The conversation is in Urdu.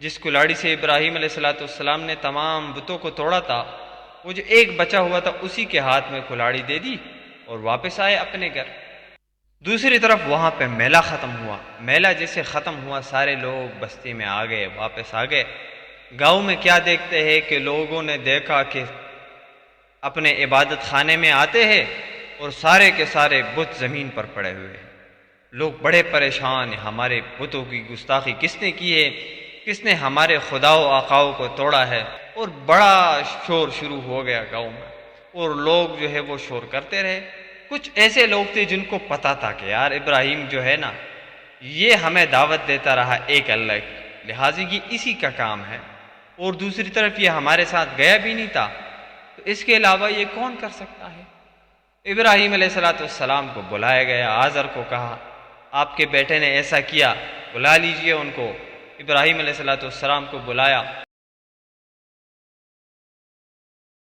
جس کلاڑی سے ابراہیم علیہ السلام نے تمام بتوں کو توڑا تھا، وہ جو ایک بچا ہوا تھا اسی کے ہاتھ میں کلاڑی دے دی اور واپس آئے اپنے گھر۔ دوسری طرف وہاں پہ میلہ ختم ہوا۔ میلہ جیسے ختم ہوا سارے لوگ بستی میں آ گئے، واپس آ گئے۔ گاؤں میں کیا دیکھتے ہیں کہ لوگوں نے دیکھا کہ اپنے عبادت خانے میں آتے ہیں اور سارے کے سارے بت زمین پر پڑے ہوئے ہیں۔ لوگ بڑے پریشان، ہمارے بتوں کی گستاخی کس نے کی ہے، کس نے ہمارے خدا و آقاؤں کو توڑا ہے، اور بڑا شور شروع ہو گیا گاؤں میں، اور لوگ جو ہے وہ شور کرتے رہے۔ کچھ ایسے لوگ تھے جن کو پتا تھا کہ یار ابراہیم جو ہے نا یہ ہمیں دعوت دیتا رہا ایک اللہ کی، لہٰذا یہ اسی کا کام ہے، اور دوسری طرف یہ ہمارے ساتھ گیا بھی نہیں تھا، تو اس کے علاوہ یہ کون کر سکتا ہے۔ ابراہیم علیہ السلام کو بلایا گیا، آزر کو کہا آپ کے بیٹے نے ایسا کیا، بلا لیجئے ان کو۔ ابراہیم علیہ السلام کو بلایا۔